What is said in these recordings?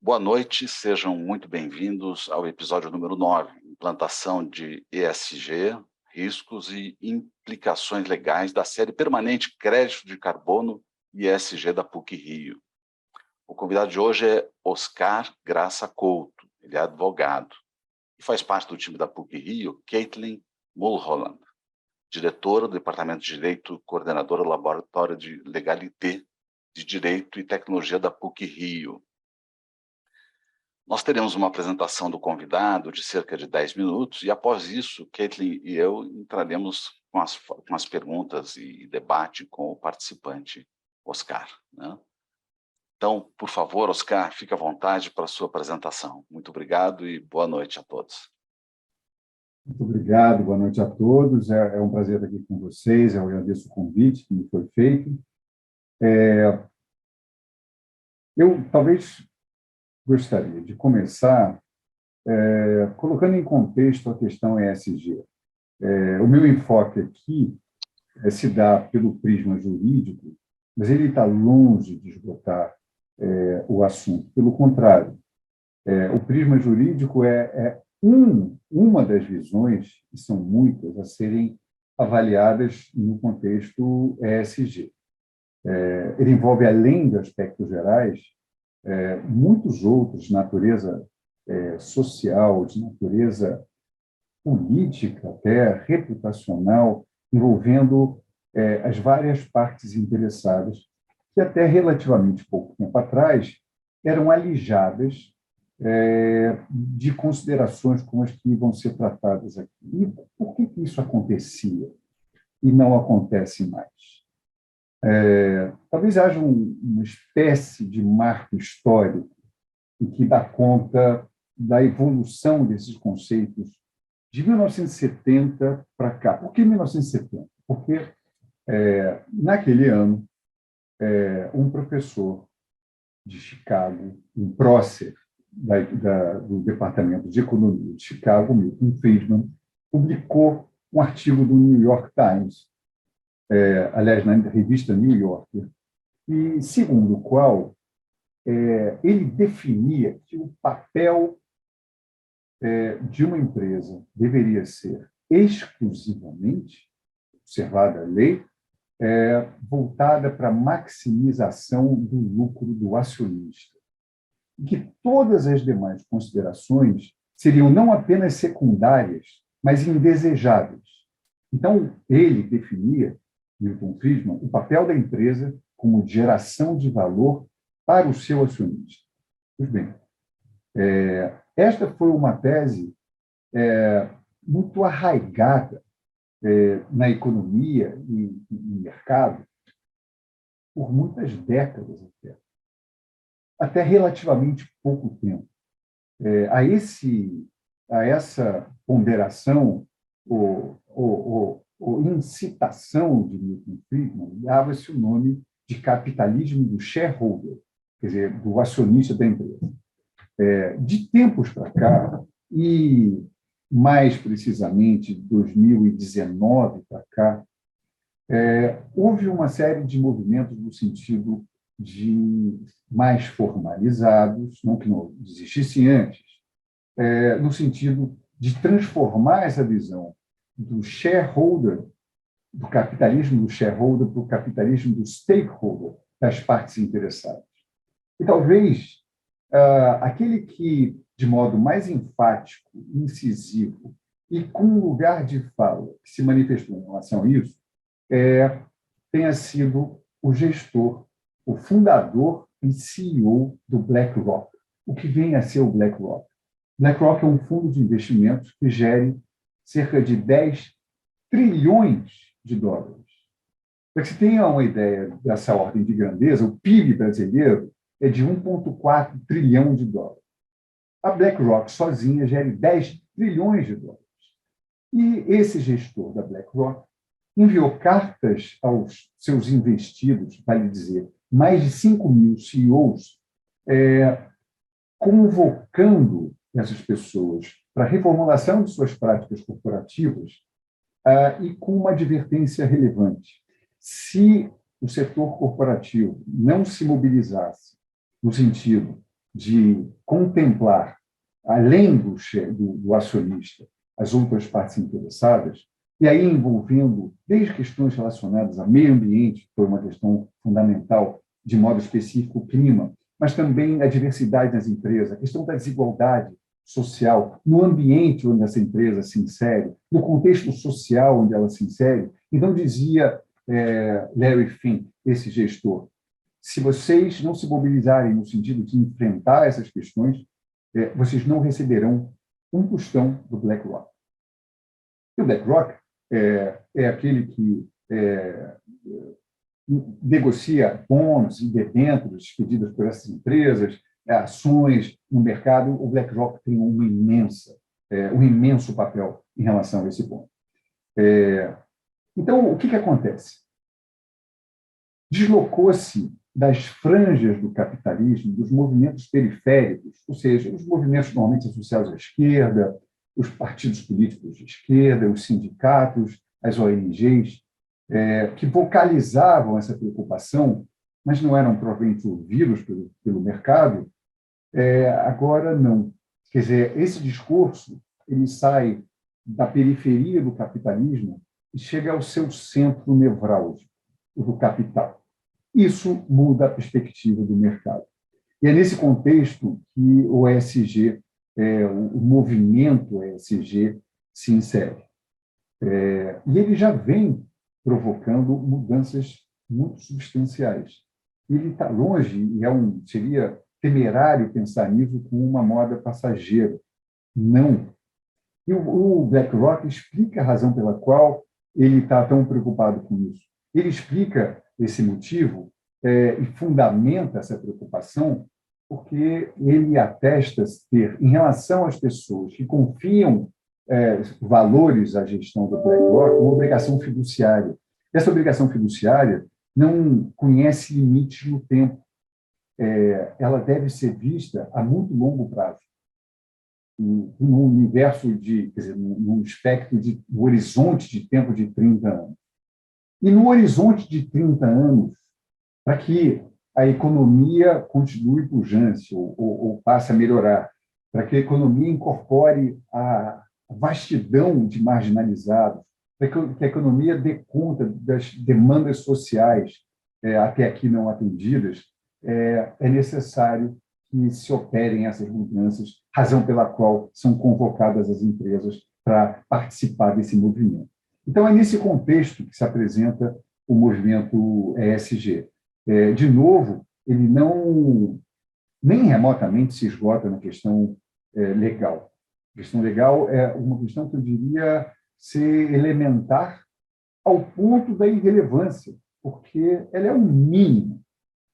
Boa noite, sejam muito bem-vindos ao episódio número 9, Implantação de ESG, Riscos e Implicações Legais da série permanente Crédito de Carbono e ESG da PUC-Rio. O convidado de hoje é Oscar Graça Couto, ele é advogado e faz parte do time da PUC-Rio, Caitlin Mulholland, diretora do Departamento de Direito, coordenadora do Laboratório de Legalité de Direito e Tecnologia da PUC-Rio. Nós teremos uma apresentação do convidado de cerca de 10 minutos e, após isso, Caitlin e eu entraremos com as perguntas e debate com o participante, Oscar, né? Então, por favor, Oscar, fique à vontade para a sua apresentação. Muito obrigado e boa noite a todos. Muito obrigado, boa noite a todos. É um prazer estar aqui com vocês, eu agradeço o convite que me foi feito. Eu talvez gostaria de começar colocando em contexto a questão ESG. O meu enfoque aqui se dá pelo prisma jurídico, mas ele está longe de esgotar o assunto. Pelo contrário, o prisma jurídico é uma das visões, e são muitas, a serem avaliadas no contexto ESG. Ele envolve, além de aspectos gerais, muitos outros de natureza social, de natureza política, até reputacional, envolvendo as várias partes interessadas, que até relativamente pouco tempo atrás eram alijadas de considerações como as que vão ser tratadas aqui. E por que isso acontecia e não acontece mais? Talvez haja uma espécie de marco histórico que dá conta da evolução desses conceitos de 1970 para cá. Por que 1970? Porque, naquele ano, um professor de Chicago, um prócer do Departamento de Economia de Chicago, Milton Friedman, publicou um artigo do New York Times, aliás, na revista New Yorker, e segundo o qual ele definia que o papel de uma empresa deveria ser exclusivamente, observada a lei, voltada para a maximização do lucro do acionista. E que todas as demais considerações seriam não apenas secundárias, mas indesejáveis. Então, ele definia, Milton Friedman, o papel da empresa como geração de valor para o seu acionista. Pois bem, esta foi uma tese muito arraigada na economia e no mercado por muitas décadas até relativamente pouco tempo. A essa ponderação ou incitação de Milton Friedman dava-se o nome de capitalismo do shareholder, quer dizer, do acionista da empresa. De tempos para cá, e mais precisamente de 2019 para cá, houve uma série de movimentos no sentido de mais formalizados, não que não existissem antes, no sentido de transformar essa visão do shareholder, do capitalismo do shareholder, para o capitalismo do stakeholder, das partes interessadas. E talvez aquele que, de modo mais enfático, incisivo e com lugar de fala que se manifestou em relação a isso, tenha sido o gestor, o fundador e CEO do BlackRock. O que vem a ser o BlackRock? BlackRock é um fundo de investimentos que gere cerca de 10 trilhões de dólares. Para que se tenha uma ideia dessa ordem de grandeza, o PIB brasileiro é de 1,4 trilhão de dólares. A BlackRock sozinha gera 10 trilhões de dólares. E esse gestor da BlackRock enviou cartas aos seus investidos, vale dizer, mais de 5.000 CEOs, convocando essas pessoas para a reformulação de suas práticas corporativas e com uma advertência relevante. Se o setor corporativo não se mobilizasse no sentido de contemplar, além do acionista, as outras partes interessadas, e aí envolvendo desde questões relacionadas a meio ambiente, que foi uma questão fundamental, de modo específico, o clima, mas também a diversidade nas empresas, a questão da desigualdade social, no ambiente onde essa empresa se insere, no contexto social onde ela se insere. Então, dizia Larry Fink, esse gestor, se vocês não se mobilizarem no sentido de enfrentar essas questões, vocês não receberão um tostão do BlackRock. E o BlackRock é aquele que negocia bonds e debêntures expedidas por essas empresas, ações no mercado. O BlackRock tem um imenso papel em relação a esse ponto. Então, o que acontece? Deslocou-se das franjas do capitalismo, dos movimentos periféricos, ou seja, os movimentos normalmente associados à esquerda, os partidos políticos de esquerda, os sindicatos, as ONGs, que vocalizavam essa preocupação, mas não eram provavelmente ouvidos pelo mercado, agora não. Quer dizer, esse discurso ele sai da periferia do capitalismo e chega ao seu centro nevrálgico, o do capital. Isso muda a perspectiva do mercado. E é nesse contexto que o ESG, o movimento ESG, se insere. E ele já vem provocando mudanças muito substanciais. Ele está longe, e seria temerário pensar nisso como uma moda passageira. Não. E o BlackRock explica a razão pela qual ele está tão preocupado com isso. Ele explica esse motivo e fundamenta essa preocupação porque ele atesta ter, em relação às pessoas que confiam valores à gestão do BlackRock, uma obrigação fiduciária. Essa obrigação fiduciária não conhece limites no tempo. Ela deve ser vista a muito longo prazo. No universo quer dizer, num espectro no horizonte de tempo de 30 anos. E no horizonte de 30 anos, para que a economia continue pujante ou passe a melhorar, para que a economia incorpore a vastidão de marginalizados, para que a economia dê conta das demandas sociais até aqui não atendidas, é necessário que se operem essas mudanças, razão pela qual são convocadas as empresas para participar desse movimento. Então, é nesse contexto que se apresenta o movimento ESG. De novo, ele nem remotamente se esgota na questão legal. A questão legal é uma questão que eu diria ser elementar ao ponto da irrelevância, porque ela é o mínimo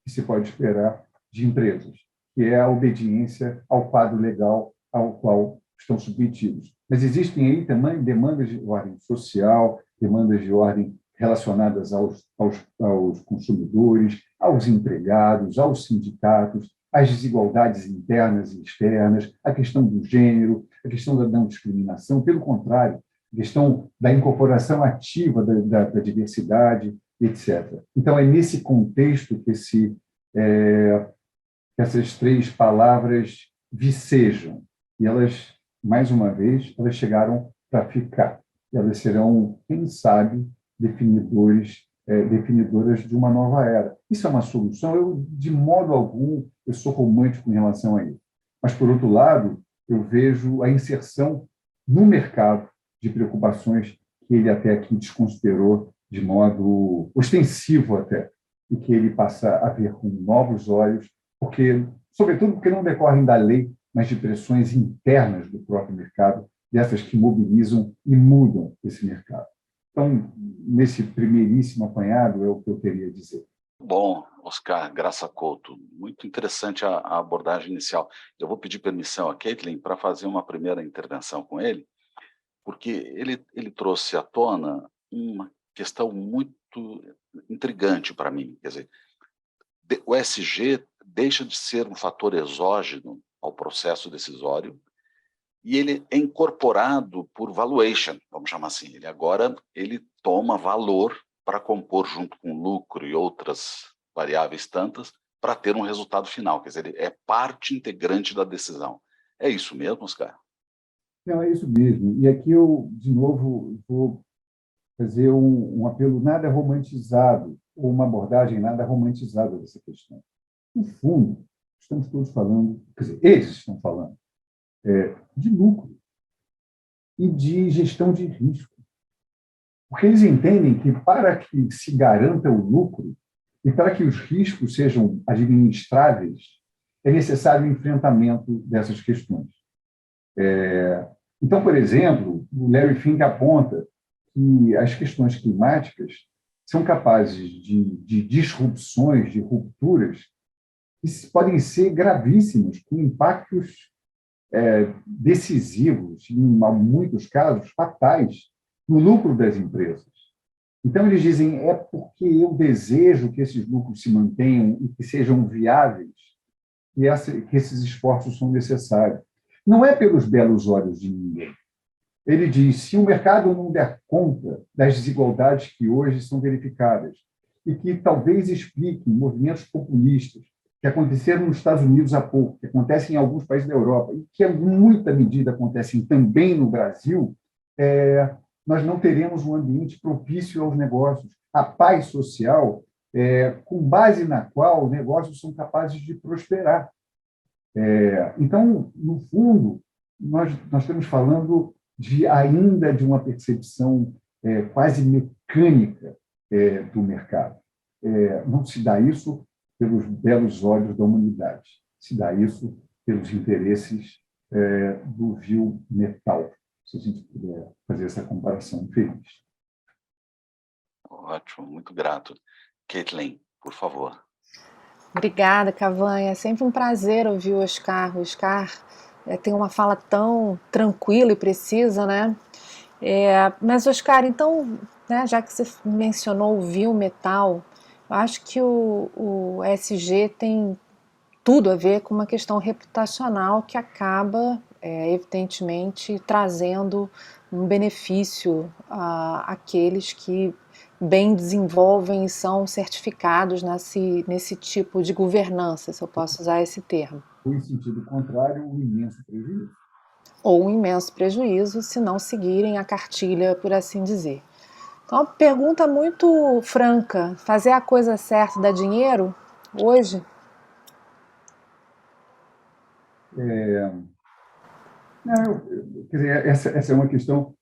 que se pode esperar de empresas, que é a obediência ao quadro legal ao qual estão submetidos. Mas existem aí também demandas de ordem social, demandas de ordem relacionadas aos consumidores, aos empregados, aos sindicatos, às desigualdades internas e externas, a questão do gênero, a questão da não discriminação, pelo contrário, a questão da incorporação ativa da diversidade, etc. Então, é nesse contexto que essas três palavras vicejam. E elas, mais uma vez, elas chegaram para ficar. Elas serão, quem sabe, definidoras de uma nova era. Isso é uma solução? Eu, de modo algum, eu sou romântico em relação a isso. Mas, por outro lado, eu vejo a inserção no mercado de preocupações que ele até aqui desconsiderou de modo ostensivo até, e que ele passa a ver com novos olhos, sobretudo porque não decorrem da lei, mas de pressões internas do próprio mercado, dessas que mobilizam e mudam esse mercado. Então, nesse primeiríssimo apanhado, é o que eu queria dizer. Bom, Oscar Graça Couto, muito interessante a abordagem inicial. Eu vou pedir permissão a Caitlin para fazer uma primeira intervenção com ele, porque ele trouxe à tona uma questão muito intrigante para mim. Quer dizer, o ESG deixa de ser um fator exógeno ao processo decisório e ele é incorporado por valuation, vamos chamar assim. Ele toma valor para compor, junto com lucro e outras variáveis tantas, para ter um resultado final, quer dizer, ele é parte integrante da decisão. É isso mesmo, Oscar? Não, é isso mesmo. E aqui eu, de novo, vou fazer um apelo nada romantizado, ou uma abordagem nada romantizada dessa questão. No fundo, estamos todos falando, quer dizer, eles estão falando, de lucro e de gestão de risco. Porque eles entendem que para que se garanta o lucro e para que os riscos sejam administráveis, é necessário o enfrentamento dessas questões. Então, por exemplo, o Larry Fink aponta que as questões climáticas são capazes de disrupções, de rupturas, que podem ser gravíssimas, com impactos decisivos, em muitos casos, fatais, no lucro das empresas. Então, eles dizem, é porque eu desejo que esses lucros se mantenham e que sejam viáveis, que esses esforços são necessários. Não é pelos belos olhos de ninguém. Ele diz, se o mercado não der conta das desigualdades que hoje são verificadas e que talvez expliquem movimentos populistas que aconteceram nos Estados Unidos há pouco, que acontecem em alguns países da Europa e que, em muita medida, acontecem também no Brasil, nós não teremos um ambiente propício aos negócios. A paz social, com base na qual negócios são capazes de prosperar. Então, no fundo, nós estamos falando ainda de uma percepção quase mecânica do mercado. Não se dá isso pelos belos olhos da humanidade, se dá isso pelos interesses do vil metal, se a gente puder fazer essa comparação feliz. Ótimo, muito grato. Caitlin, por favor. Obrigada, Cavanha. É sempre um prazer ouvir o Oscar. O Oscar tem uma fala tão tranquila e precisa, né? Mas, Oscar, então, né, já que você mencionou o vil metal, eu acho que o ESG tem tudo a ver com uma questão reputacional que acaba, evidentemente, trazendo um benefício àqueles que bem desenvolvem e são certificados nesse tipo de governança, se eu posso usar esse termo. Ou, em sentido contrário, um imenso prejuízo. Ou um imenso prejuízo se não seguirem a cartilha, por assim dizer. Então, uma pergunta muito franca: fazer a coisa certa dá dinheiro hoje? Não, quer dizer, essa é uma questão.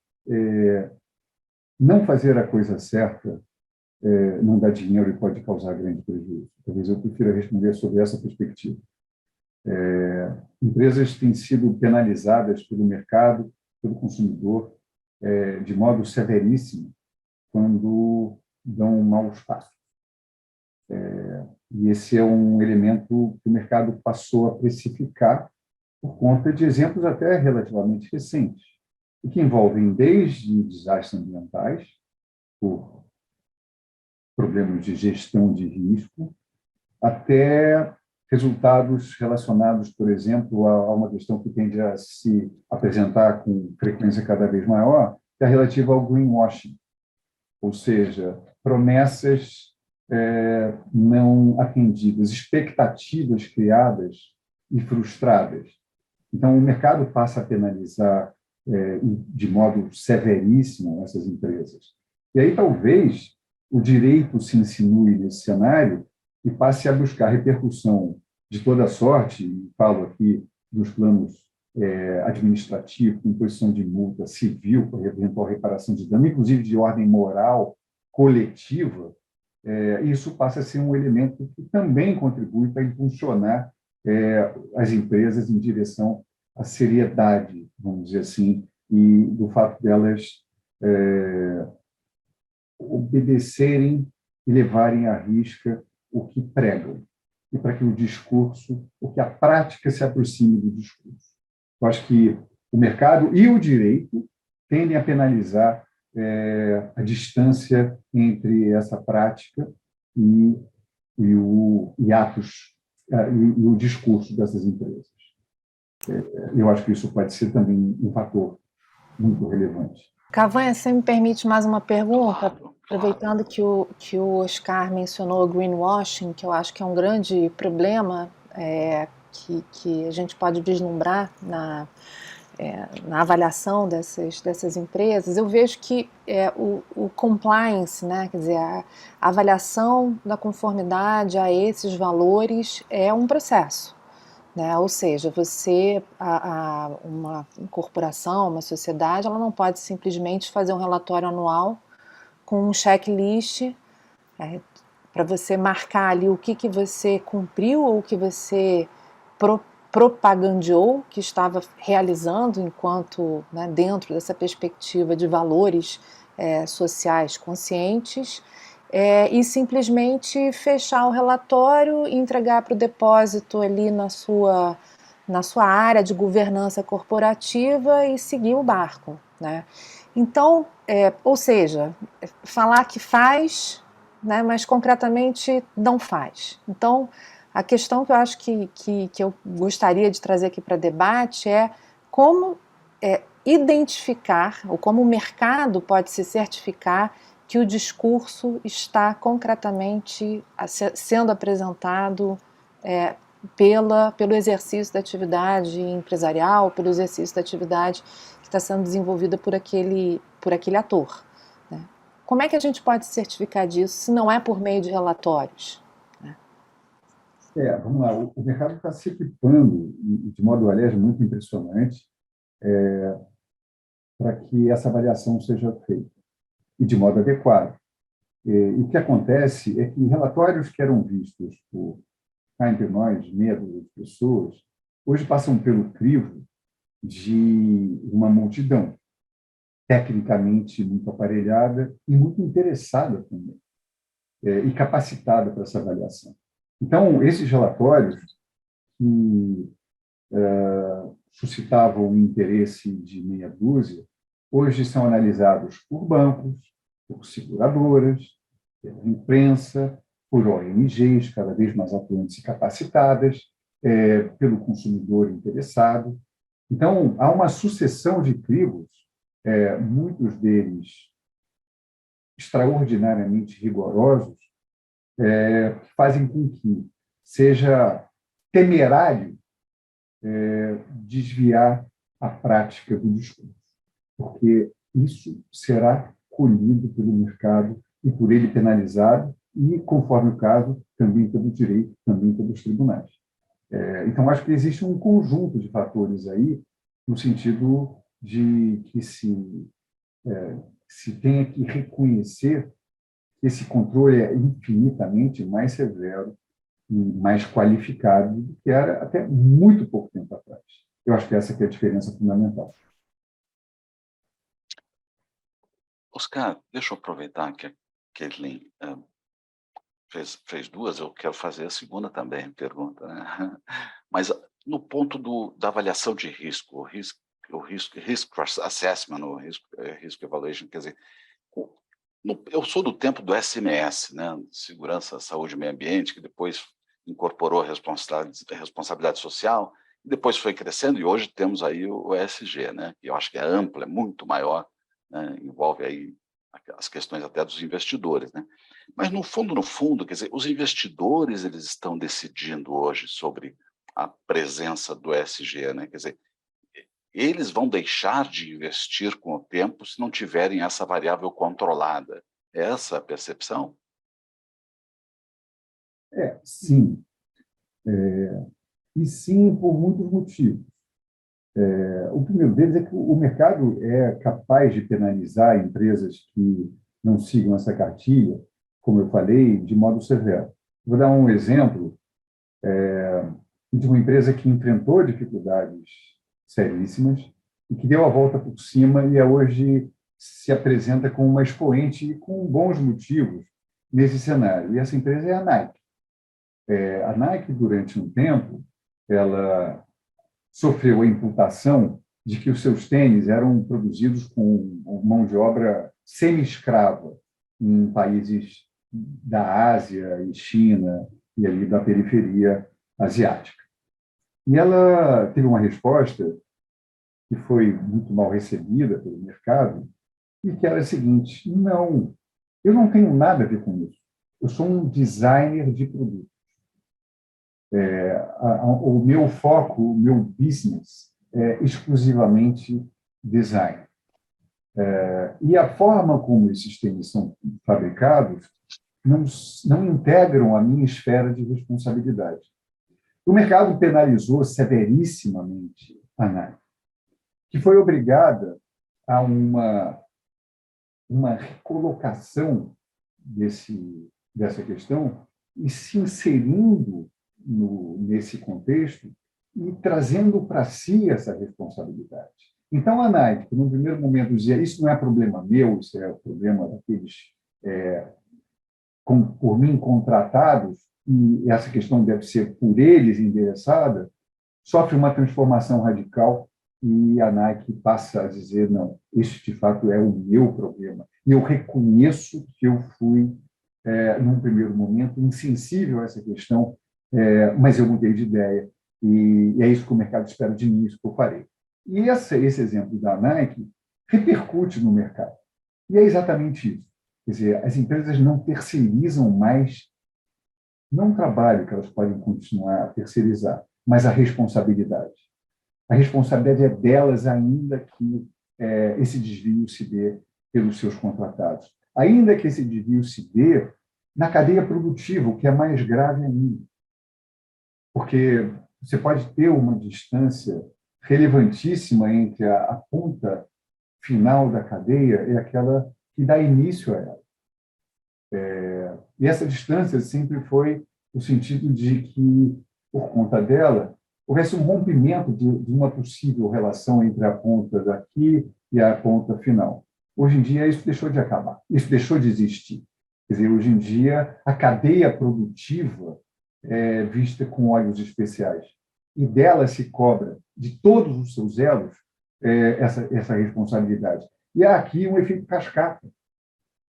Não fazer a coisa certa não dá dinheiro e pode causar grande prejuízo. Talvez eu prefira responder sobre essa perspectiva. Empresas têm sido penalizadas pelo mercado, pelo consumidor, de modo severíssimo, quando dão maus passos. E esse é um elemento que o mercado passou a precificar por conta de exemplos até relativamente recentes, e que envolvem desde desastres ambientais, por problemas de gestão de risco, até resultados relacionados, por exemplo, a uma questão que tende a se apresentar com frequência cada vez maior, que é relativa ao greenwashing, ou seja, promessas não atendidas, expectativas criadas e frustradas. Então, o mercado passa a penalizar de modo severíssimo essas empresas. E aí, talvez, o direito se insinue nesse cenário e passe a buscar repercussão de toda sorte, e falo aqui dos planos administrativos, imposição de multa civil, por eventual reparação de dano, inclusive de ordem moral coletiva, isso passa a ser um elemento que também contribui para impulsionar as empresas em direção à seriedade, vamos dizer assim, e do fato delas obedecerem e levarem à risca o que pregam, e para que o discurso, ou que a prática se aproxime do discurso. Eu acho que o mercado e o direito tendem a penalizar a distância entre essa prática e atos e o discurso dessas empresas. Eu acho que isso pode ser também um fator muito relevante. Cavanha, você me permite mais uma pergunta? Claro, Aproveitando claro. que o Oscar mencionou o greenwashing, que eu acho que é um grande problema que a gente pode vislumbrar na avaliação dessas empresas, eu vejo que o compliance, né, quer dizer, a avaliação da conformidade a esses valores é um processo. Né? Ou seja, uma corporação, uma sociedade, ela não pode simplesmente fazer um relatório anual com um checklist para você marcar ali o que você cumpriu ou o que você propagandeou que estava realizando enquanto, né, dentro dessa perspectiva de valores sociais conscientes, e simplesmente fechar o relatório e entregar para o depósito ali na sua área de governança corporativa e seguir o barco, né? Então, ou seja, falar que faz, né, mas concretamente não faz. Então, a questão que eu acho que eu gostaria de trazer aqui para debate é como identificar, ou como o mercado pode se certificar que o discurso está concretamente sendo apresentado pelo exercício da atividade empresarial, pelo exercício da atividade que está sendo desenvolvida por aquele ator. Né? Como é que a gente pode certificar disso se não é por meio de relatórios? Vamos lá, o mercado está se equipando, de modo, aliás, muito impressionante, para que essa avaliação seja feita, e de modo adequado. E o que acontece é que relatórios que eram vistos por, cá entre nós, meia dúzia de pessoas, hoje passam pelo crivo de uma multidão, tecnicamente muito aparelhada e muito interessada também, e capacitada para essa avaliação. Então, esses relatórios que suscitavam o interesse de meia dúzia, hoje são analisados por bancos, por seguradoras, pela imprensa, por ONGs cada vez mais atuantes e capacitadas, pelo consumidor interessado. Então, há uma sucessão de crivos, muitos deles extraordinariamente rigorosos, que fazem com que seja temerário desviar a prática do discurso, porque isso será colhido pelo mercado e por ele penalizado e, conforme o caso, também pelo direito, também pelos tribunais. Então, acho que existe um conjunto de fatores aí no sentido de que se tenha que reconhecer que esse controle é infinitamente mais severo e mais qualificado do que era até muito pouco tempo atrás. Eu acho que essa que é a diferença fundamental. Oscar, deixa eu aproveitar que a Caitlin fez duas, eu quero fazer a segunda também, pergunta, né? Mas no ponto da avaliação de risco, risk assessment, o risk evaluation, quer dizer, eu sou do tempo do SMS, né? Segurança, Saúde e Meio Ambiente, que depois incorporou a responsabilidade social, e depois foi crescendo, e hoje temos aí o ESG, né? Que eu acho que é amplo, é muito maior, né? Envolve aí as questões até dos investidores, né? Mas no fundo, quer dizer, os investidores eles estão decidindo hoje sobre a presença do ESG, né? Quer dizer, eles vão deixar de investir com o tempo se não tiverem essa variável controlada. É essa a percepção? Sim. E sim por muitos motivos. O primeiro deles é que o mercado é capaz de penalizar empresas que não sigam essa cartilha, como eu falei, de modo severo. Vou dar um exemplo de uma empresa que enfrentou dificuldades seríssimas e que deu a volta por cima e hoje se apresenta como uma expoente e com bons motivos nesse cenário. E essa empresa é a Nike. A Nike, durante um tempo, ela sofreu a imputação de que os seus tênis eram produzidos com mão de obra semi-escrava em países da Ásia e China e ali da periferia asiática. E ela teve uma resposta que foi muito mal recebida pelo mercado, e que era a seguinte: não, eu não tenho nada a ver com isso. Eu sou um designer de produto. O meu foco, o meu business é exclusivamente design. E a forma como esses tênis são fabricados não integram a minha esfera de responsabilidade. O mercado penalizou severissimamente a Nike, que foi obrigada a uma recolocação dessa questão e se inserindo nesse contexto e trazendo para si essa responsabilidade. Então, a Nike, que no primeiro momento dizia isso não é problema meu, isso é o problema daqueles por mim contratados, e essa questão deve ser por eles endereçada, sofre uma transformação radical e a Nike passa a dizer, não, isso de fato é o meu problema. E eu reconheço que eu fui, num primeiro momento, insensível a essa questão, mas eu mudei de ideia e é isso que o mercado espera de mim, isso que eu farei. E esse exemplo da Nike repercute no mercado. E é exatamente isso. Quer dizer, as empresas não terceirizam mais, não o trabalho que elas podem continuar a terceirizar, mas a responsabilidade. A responsabilidade é delas, ainda que esse desvio se dê pelos seus contratados. Ainda que esse desvio se dê na cadeia produtiva, o que é mais grave ainda. Porque você pode ter uma distância relevantíssima entre a ponta final da cadeia e aquela que dá início a ela. E essa distância sempre foi no sentido de que, por conta dela, houvesse um rompimento de uma possível relação entre a ponta daqui e a ponta final. Hoje em dia, isso deixou de acabar, isso deixou de existir. Quer dizer, hoje em dia, a cadeia produtiva é vista com olhos especiais. E dela se cobra, de todos os seus elos, essa responsabilidade. E há aqui um efeito cascata,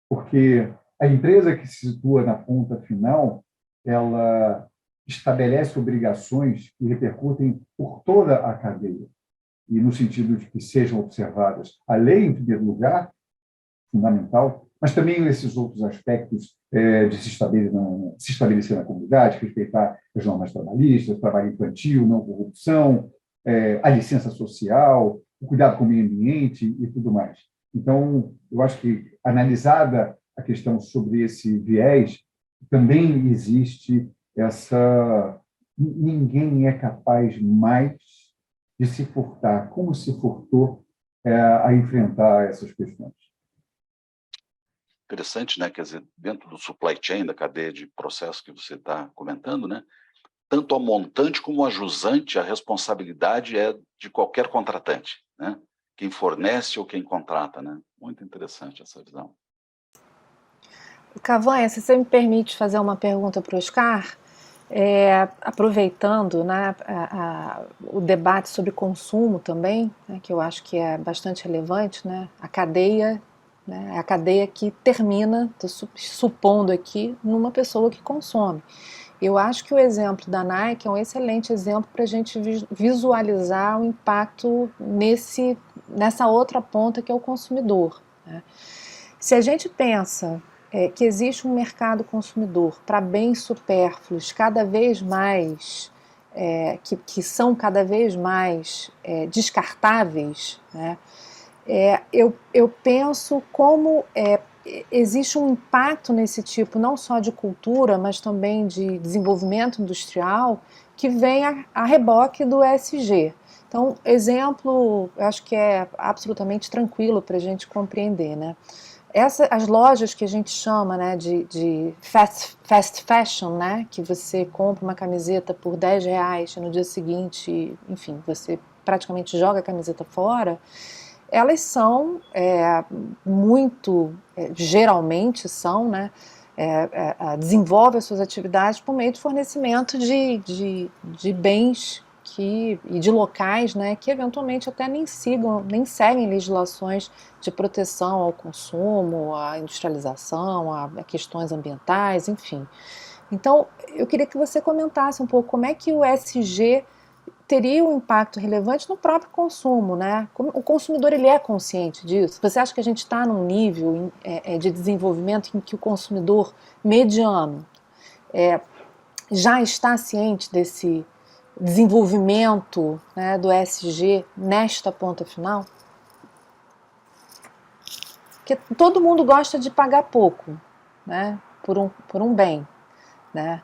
porque a empresa que se situa na ponta final, ela estabelece obrigações que repercutem por toda a cadeia, e no sentido de que sejam observadas a lei, em primeiro lugar, fundamental, mas também esses outros aspectos de se estabelecer na comunidade, respeitar as normas trabalhistas, trabalho infantil, não corrupção, a licença social, o cuidado com o meio ambiente e tudo mais. Então, eu acho que, analisada a questão sobre esse viés, também existe essa... Ninguém é capaz mais de se furtar, como se furtou, a enfrentar essas questões. Interessante, né? Quer dizer, dentro do supply chain, da cadeia de processo que você está comentando, né? Tanto a montante como a jusante, a responsabilidade é de qualquer contratante, né? Quem fornece ou quem contrata, né? Muito interessante essa visão. Cavanha, se você me permite fazer uma pergunta para o Oscar, aproveitando, né, o debate sobre consumo também, né, que eu acho que é bastante relevante, né, a cadeia, né, é a cadeia que termina, supondo aqui, numa pessoa que consome. Eu acho que o exemplo da Nike é um excelente exemplo para a gente visualizar o impacto nessa outra ponta que é o consumidor, né? Se a gente pensa que existe um mercado consumidor para bens supérfluos cada vez mais, que são cada vez mais descartáveis, né? Eu penso como existe um impacto nesse tipo, não só de cultura, mas também de desenvolvimento industrial, que vem a reboque do ESG. Então, exemplo, eu acho que é absolutamente tranquilo para a gente compreender, né? As lojas que a gente chama, né, de fast fashion, né, que você compra uma camiseta por R$10 e no dia seguinte, enfim, você praticamente joga a camiseta fora, elas são geralmente são, né, desenvolvem as suas atividades por meio de fornecimento de bens e de locais, né, que eventualmente até nem seguem legislações de proteção ao consumo, à industrialização, a questões ambientais, enfim. Então, eu queria que você comentasse um pouco como é que o ESG teria um impacto relevante no próprio consumo, né? O consumidor ele é consciente disso. Você acha que a gente está num nível de desenvolvimento em que o consumidor mediano já está ciente desse desenvolvimento, né, do ESG nesta ponta final? Porque todo mundo gosta de pagar pouco, né, por um bem, né?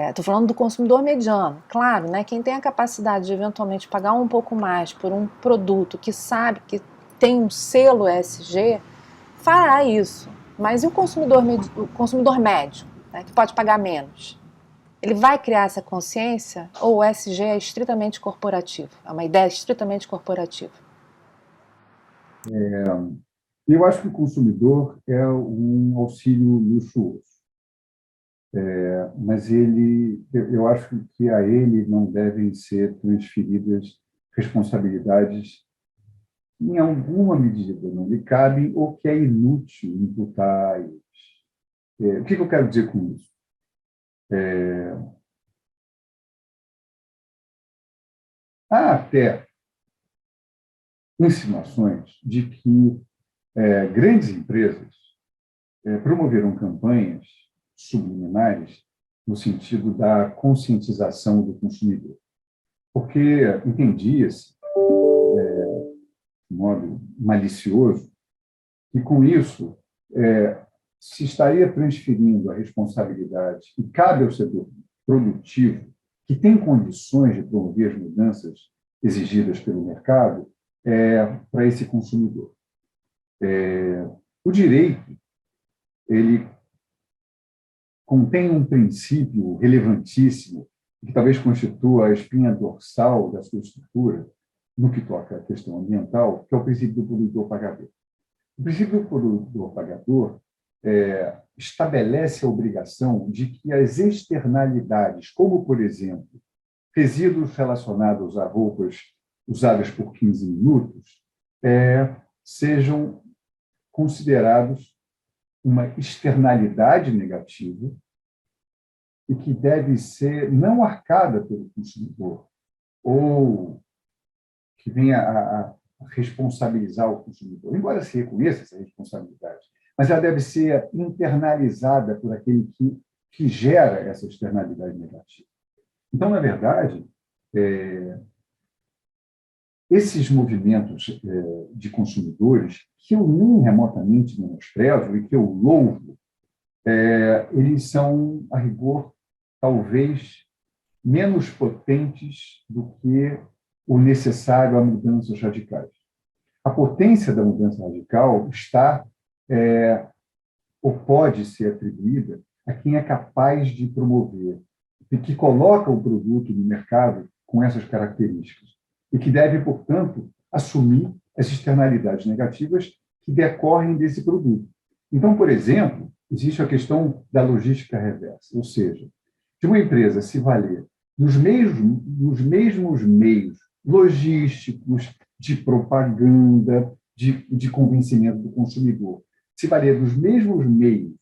Estou falando do consumidor mediano. Claro, né, quem tem a capacidade de eventualmente pagar um pouco mais por um produto que sabe que tem um selo ESG, fará isso. Mas e o consumidor médio, né, que pode pagar menos? Ele vai criar essa consciência ou o ESG é estritamente corporativo? É uma ideia estritamente corporativa? Eu acho que o consumidor é um auxílio luxuoso, mas eu acho que a ele não devem ser transferidas responsabilidades em alguma medida, não lhe cabem ou que é inútil imputar a eles. O que eu quero dizer com isso? Há até insinuações de que grandes empresas promoveram campanhas subliminares no sentido da conscientização do consumidor, porque entendia-se, de modo malicioso, que com isso se estaria transferindo a responsabilidade que cabe ao setor produtivo, que tem condições de promover as mudanças exigidas pelo mercado, para esse consumidor. O direito, ele contém um princípio relevantíssimo, que talvez constitua a espinha dorsal da sua estrutura, no que toca à questão ambiental, que é o princípio do poluidor-pagador. O princípio do poluidor-pagador estabelece a obrigação de que as externalidades, como, por exemplo, resíduos relacionados a roupas usadas por 15 minutos, sejam considerados uma externalidade negativa e que deve ser não arcada pelo consumidor, ou que venha a responsabilizar o consumidor, embora se reconheça essa responsabilidade, mas ela deve ser internalizada por aquele que gera essa externalidade negativa. Então, na verdade, esses movimentos de consumidores, que eu nem remotamente menosprezo e que eu louvo, eles são, a rigor, talvez menos potentes do que o necessário a mudanças radicais. A potência da mudança radical está ou pode ser atribuída a quem é capaz de promover e que coloca o produto no mercado com essas características e que deve, portanto, assumir as externalidades negativas que decorrem desse produto. Então, por exemplo, existe a questão da logística reversa, ou seja, de uma empresa se valer dos mesmos meios logísticos, de propaganda, de convencimento do consumidor, se valer dos mesmos meios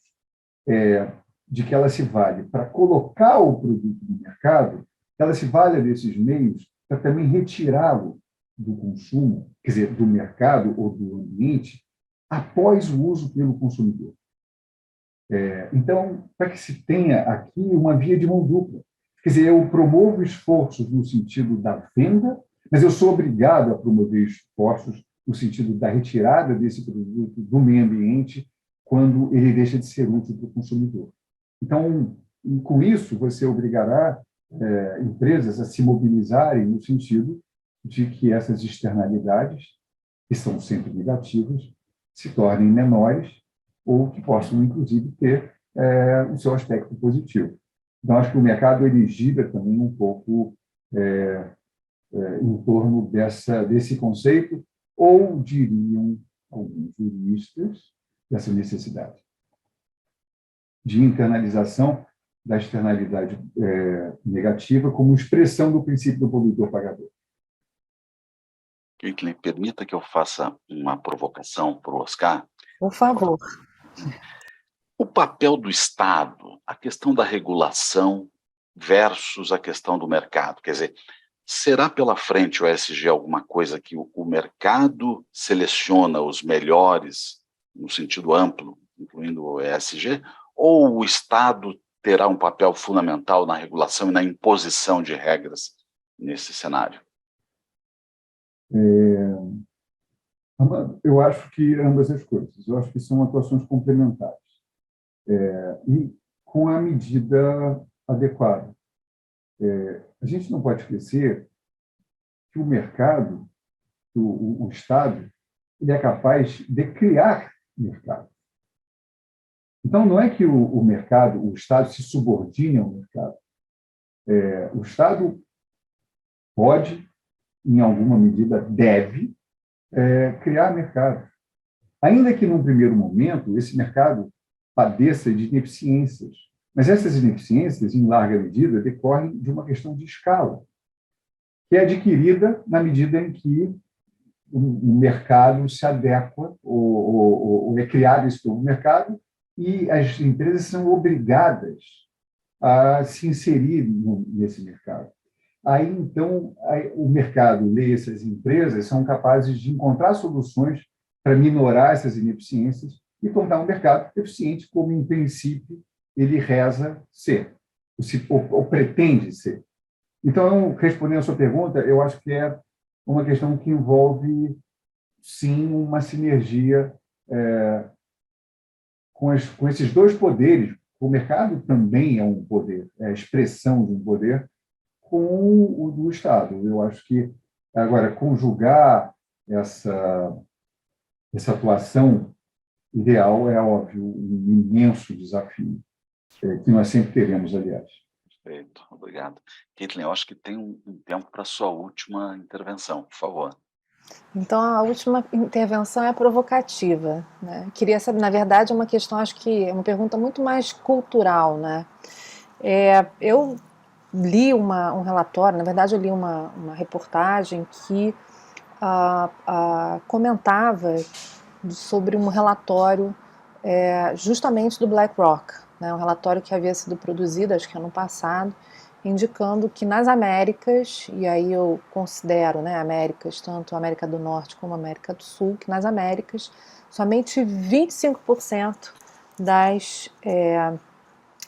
de que ela se vale para colocar o produto no mercado, ela se vale desses meios para também retirá-lo do consumo, quer dizer, do mercado ou do ambiente, após o uso pelo consumidor. Então, para que se tenha aqui uma via de mão dupla. Quer dizer, eu promovo esforços no sentido da venda, mas eu sou obrigado a promover esforços no sentido da retirada desse produto do meio ambiente quando ele deixa de ser útil para o consumidor. Então, com isso, você obrigará empresas a se mobilizarem no sentido de que essas externalidades, que são sempre negativas, se tornem menores ou que possam, inclusive, ter o seu aspecto positivo. Então, acho que o mercado ele gira também um pouco em torno desse conceito, ou diriam alguns juristas, dessa necessidade de internalização da externalidade negativa como expressão do princípio do poluidor-pagador. Caitlin, permita que eu faça uma provocação para o Oscar. Por favor. O papel do Estado, a questão da regulação versus a questão do mercado. Quer dizer, será pela frente o ESG alguma coisa que o mercado seleciona os melhores, no sentido amplo, incluindo o ESG, ou o Estado terá um papel fundamental na regulação e na imposição de regras nesse cenário? Eu acho que ambas as coisas. Eu acho que são atuações complementares. E com a medida adequada. A gente não pode esquecer que o mercado, o Estado, ele é capaz de criar mercado. Então, não é que o mercado, o Estado se subordine ao mercado. O Estado pode, em alguma medida, deve criar mercado. Ainda que, num primeiro momento, esse mercado padeça de ineficiências. Mas essas ineficiências, em larga medida, decorrem de uma questão de escala, que é adquirida na medida em que o mercado se adequa, ou é criado esse novo mercado, e as empresas são obrigadas a se inserir nesse mercado. Aí, então, o mercado, essas empresas, são capazes de encontrar soluções para minorar essas ineficiências e tornar um mercado eficiente, como, em princípio, ele reza ser, ou pretende ser. Então, respondendo a sua pergunta, eu acho que é uma questão que envolve, sim, uma sinergia com esses dois poderes. O mercado também é um poder, é a expressão de um poder, com o do Estado. Eu acho que, agora, conjugar essa atuação ideal é, óbvio, um imenso desafio, que nós sempre teremos, aliás. Perfeito, obrigado. Caitlin, eu acho que tem um tempo para a sua última intervenção, por favor. Então, a última intervenção é provocativa, né? Queria saber, na verdade, é uma questão, acho que é uma pergunta muito mais cultural, né? Eu li um relatório, na verdade, eu li uma reportagem que comentava sobre um relatório justamente do BlackRock, né? Um relatório que havia sido produzido, acho que ano passado, indicando que nas Américas, e aí eu considero, né, Américas, tanto a América do Norte como a América do Sul, que nas Américas somente 25% das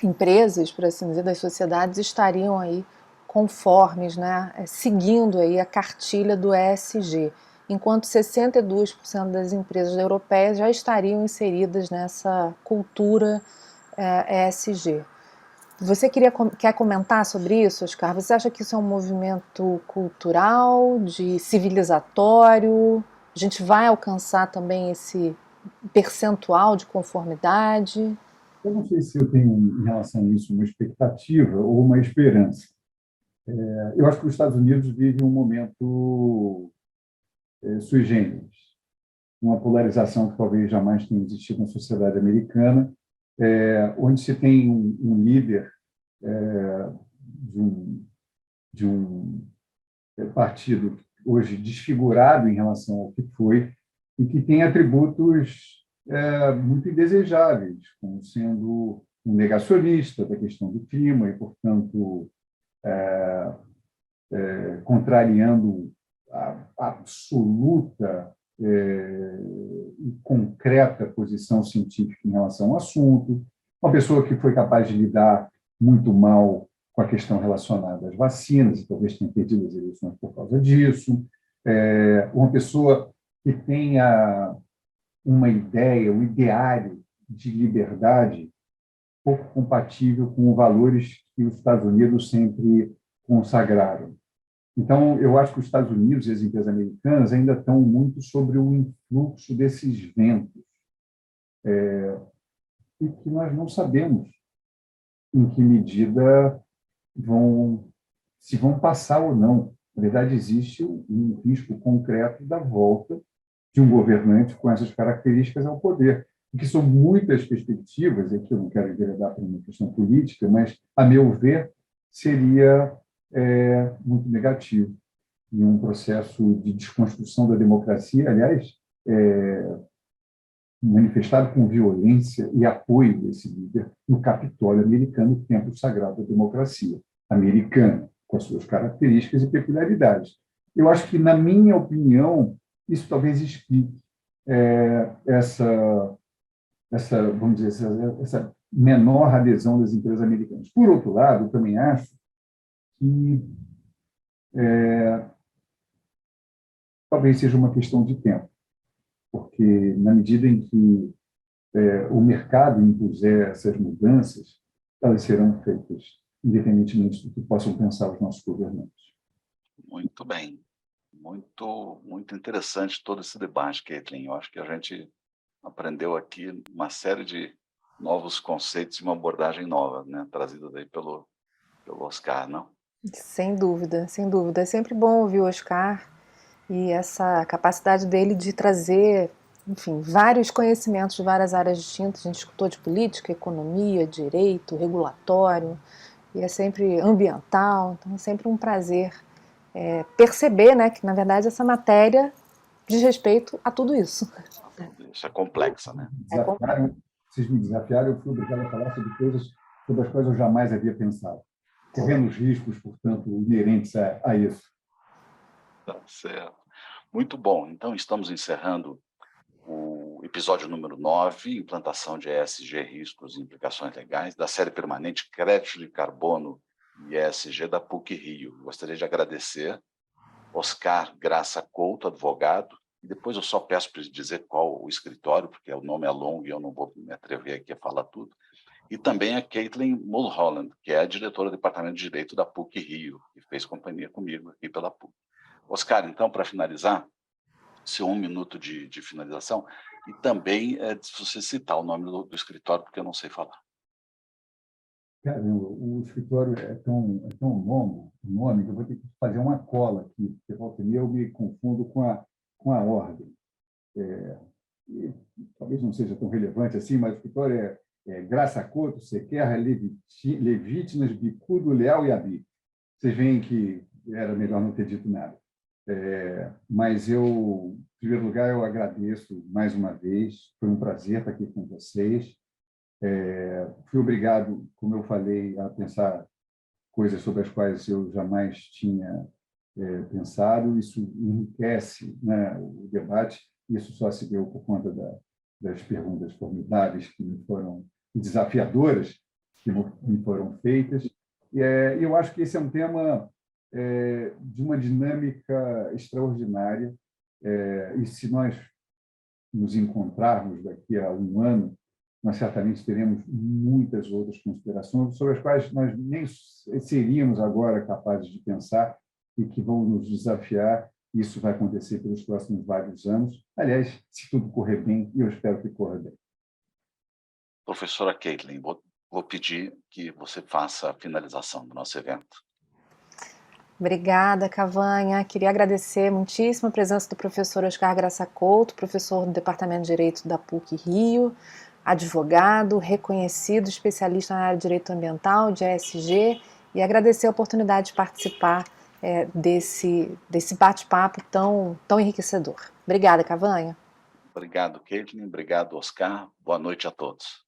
empresas, por assim dizer, das sociedades estariam aí conformes, né, seguindo aí a cartilha do ESG, enquanto 62% das empresas europeias já estariam inseridas nessa cultura ESG. Você quer comentar sobre isso, Oscar? Você acha que isso é um movimento cultural, civilizatório? A gente vai alcançar também esse percentual de conformidade? Eu não sei se eu tenho, em relação a isso, uma expectativa ou uma esperança. Eu acho que os Estados Unidos vivem um momento sui generis, uma polarização que talvez jamais tenha existido na sociedade americana, onde se tem um líder de um partido hoje desfigurado em relação ao que foi e que tem atributos muito indesejáveis, como sendo um negacionista da questão do clima e, portanto, contrariando a absoluta e concreta posição científica em relação ao assunto, uma pessoa que foi capaz de lidar muito mal com a questão relacionada às vacinas, e talvez tenha perdido as eleições por causa disso, uma pessoa que tenha uma ideia, um ideário de liberdade pouco compatível com os valores que os Estados Unidos sempre consagraram. Então, eu acho que os Estados Unidos e as empresas americanas ainda estão muito sobre o influxo desses ventos, e que nós não sabemos em que medida se vão passar ou não. Na verdade, existe um risco concreto da volta de um governante com essas características ao poder, que são muitas perspectivas, e aqui eu não quero enveredar para uma questão política, mas, a meu ver, seria muito negativo em um processo de desconstrução da democracia, aliás, manifestado com violência e apoio desse líder no Capitólio americano, o templo sagrado da democracia americana. com as suas características e peculiaridades. Eu acho que, na minha opinião, isso talvez explique vamos dizer, essa menor adesão das empresas americanas. Por outro lado, eu também acho que talvez seja uma questão de tempo, porque na medida em que o mercado impuser essas mudanças, elas serão feitas, independentemente do que possam pensar os nossos governantes. Muito bem. Muito, muito interessante todo esse debate, Caitlin. Eu acho que a gente aprendeu aqui uma série de novos conceitos e uma abordagem nova, né, trazida daí pelo Oscar, não? Sem dúvida, sem dúvida. É sempre bom ouvir o Oscar e essa capacidade dele de trazer, enfim, vários conhecimentos de várias áreas distintas. A gente escutou de política, economia, direito, regulatório, e é sempre ambiental, então é sempre um prazer perceber, né, que na verdade essa matéria diz respeito a tudo isso. Isso é complexa, né? Vocês me desafiaram, eu fui obrigado a falar sobre coisas sobre as quais eu jamais havia pensado, correndo os riscos, portanto, inerentes a isso. Tá certo. Muito bom. Então, estamos encerrando o episódio número 9, implantação de ESG, riscos e implicações legais, da série permanente Crédito de Carbono e ESG da PUC-Rio. Gostaria de agradecer Oscar Graça Couto, advogado, e depois eu só peço para dizer qual o escritório, porque o nome é longo e eu não vou me atrever aqui a falar tudo, e também a Caitlin Mulholland, que é a diretora do Departamento de Direito da PUC-Rio, que fez companhia comigo aqui pela PUC. Oscar, então, para finalizar, seu 1 minuto de finalização, e também se você citar o nome do escritório, porque eu não sei falar. Caramba, o escritório é tão longo, o nome, que eu vou ter que fazer uma cola aqui, porque volta e meia eu me confundo com a ordem. E, talvez não seja tão relevante assim, mas o escritório é Graça Couto, Sequerra, Levítinas, Bicudo, Leal e Abi. Vocês veem que era melhor não ter dito nada. Mas em primeiro lugar, eu agradeço mais uma vez. Foi um prazer estar aqui com vocês. Fui obrigado, como eu falei, a pensar coisas sobre as quais eu jamais tinha pensado. Isso enriquece, né, o debate. Isso só se deu por conta das perguntas formidáveis e desafiadoras que me foram feitas. E eu acho que esse é um tema de uma dinâmica extraordinária. E se nós nos encontrarmos daqui a um ano, nós certamente teremos muitas outras considerações sobre as quais nós nem seríamos agora capazes de pensar e que vão nos desafiar. Isso vai acontecer pelos próximos vários anos. Aliás, se tudo correr bem, e eu espero que corra bem. Professora Caitlin, vou pedir que você faça a finalização do nosso evento. Obrigada, Cavanha. Queria agradecer muitíssimo a presença do professor Oscar Graça Couto, professor do Departamento de Direito da PUC-Rio, advogado, reconhecido especialista na área de Direito Ambiental, de ESG, e agradecer a oportunidade de participar desse bate-papo tão enriquecedor. Obrigada, Cavanha. Obrigado, Caitlin. Obrigado, Oscar. Boa noite a todos.